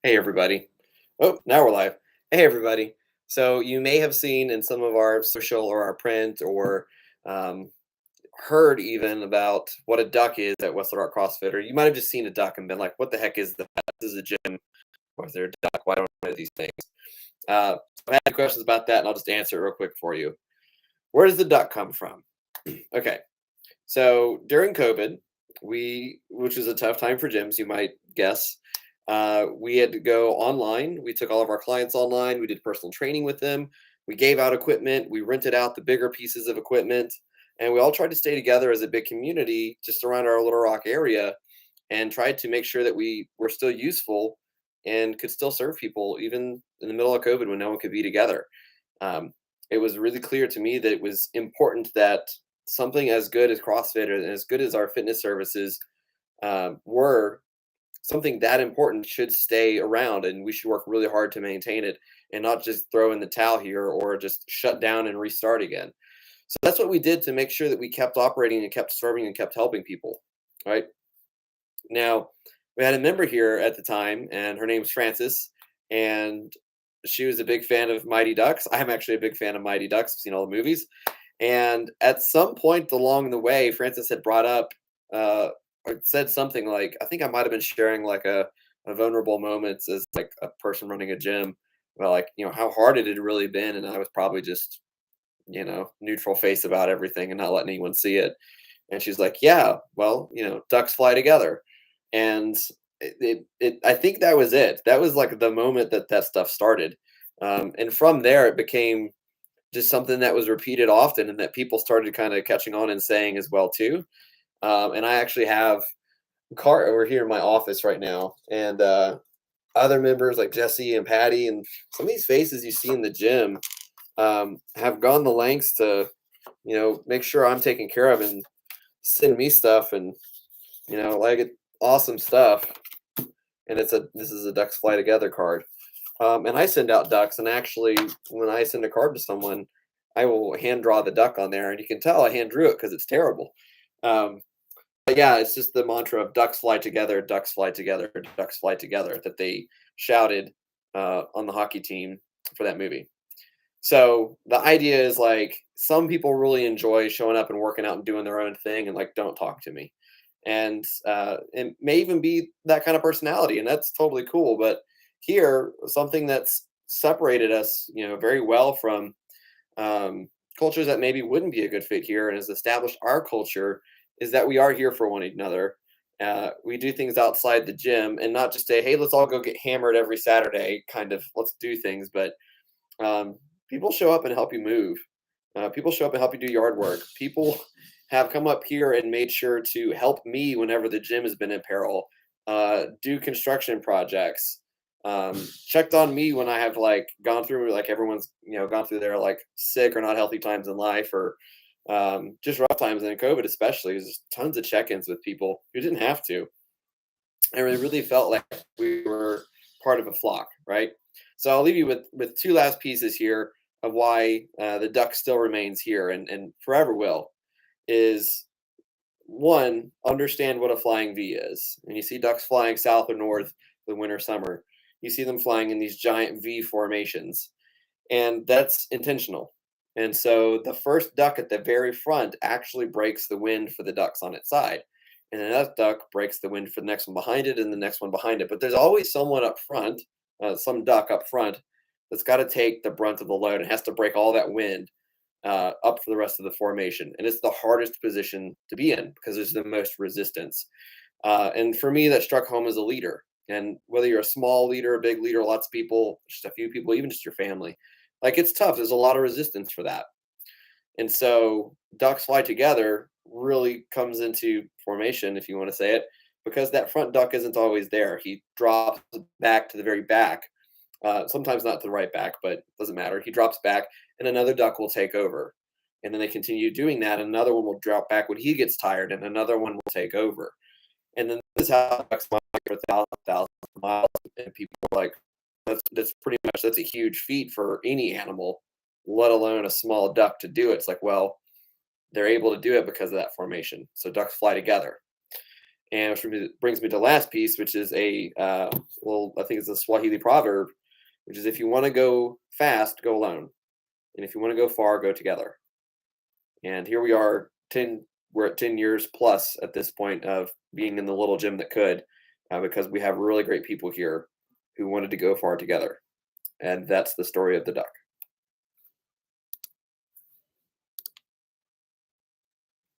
Hey, everybody. Oh, now we're live. Hey, everybody. So, you may have seen in some of our social or our print or um, heard even about what a duck is at Western Art CrossFit, or you might have just seen a duck and been like, what the heck is that? This is a gym. Or is there a duck? Why don't I know these things? So I have questions about that, and I'll just answer it real quick for you. Where does the duck come from? Okay. So during COVID, which was a tough time for gyms, you might guess, we had to go online. We took all of our clients online. We did personal training with them. We gave out equipment. We rented out the bigger pieces of equipment, and we all tried to stay together as a big community just around our Little Rock area, and tried to make sure that we were still useful and could still serve people even in the middle of COVID when no one could be together. Um, it was really clear to me that it was important that something as good as CrossFit and as good as our fitness services were, something that important should stay around, and we should work really hard to maintain it and not just throw in the towel here or just shut down and restart again. So that's what we did to make sure that we kept operating and kept serving and kept helping people. Right now, we had a member here at the time, and her name's Frances, and she was a big fan of Mighty Ducks. I'm actually a big fan of Mighty Ducks. I've seen all the movies. And at some point along the way, Francis had brought up, or said something like, I think I might have been sharing like a vulnerable moments as like a person running a gym, about like, how hard it had really been. And I was probably just, neutral face about everything and not letting anyone see it. And she's like, yeah, well, ducks fly together. And I think that was it. That was like the moment that that stuff started. And from there, it became just something that was repeated often and that people started kind of catching on and saying as well too. And I actually have a car over here in my office right now, and other members like Jesse and Patty and some of these faces you see in the gym have gone the lengths to make sure I'm taken care of and send me stuff, and like it awesome stuff. And this is a Ducks Fly Together card. And I send out ducks, and actually, when I send a card to someone, I will hand draw the duck on there, and you can tell I hand drew it because it's terrible. Um, but yeah, it's just the mantra of ducks fly together, ducks fly together, ducks fly together that they shouted on the hockey team for that movie. So the idea is like some people really enjoy showing up and working out and doing their own thing and like don't talk to me. And it may even be that kind of personality, and that's totally cool. But here, something that's separated us, very well from cultures that maybe wouldn't be a good fit here and has established our culture is that we are here for one another. We do things outside the gym and not just say, hey, let's all go get hammered every Saturday, kind of let's do things, but um, people show up and help you move. People show up and help you do yard work. People have come up here and made sure to help me whenever the gym has been in peril, do construction projects, checked on me when I have like gone through like everyone's gone through their like sick or not healthy times in life or just rough times and in COVID especially. There's tons of check-ins with people who didn't have to, and it really felt like we were part of a flock, right? So I'll leave you with two last pieces here of why the duck still remains here and forever will. Is one, understand what a flying V is. And you see ducks flying south or north the winter summer. You see them flying in these giant V formations, and that's intentional. And so the first duck at the very front actually breaks the wind for the ducks on its side. And then that duck breaks the wind for the next one behind it and the next one behind it. But there's always someone up front, some duck up front, that's got to take the brunt of the load and has to break all that wind up for the rest of the formation. And it's the hardest position to be in because there's the most resistance. And for me, that struck home as a leader. And whether you're a small leader, a big leader, lots of people, just a few people, even just your family, like it's tough. There's a lot of resistance for that. And so ducks fly together really comes into formation, if you want to say it, because that front duck isn't always there. He drops back to the very back, sometimes not to the right back, but it doesn't matter. He drops back, and another duck will take over. And then they continue doing that. Another one will drop back when he gets tired, and another one will take over. And then this is how ducks migrate for thousands of miles. And people are like, that's pretty much that's a huge feat for any animal, let alone a small duck to do it. It's like, well, they're able to do it because of that formation. So ducks fly together. And which brings me to the last piece, which is I think it's a Swahili proverb, which is if you want to go fast, go alone. And if you want to go far, go together. And here we are, we're at 10 years plus at this point of being in the little gym that could, because we have really great people here who wanted to go far together. And that's the story of the duck.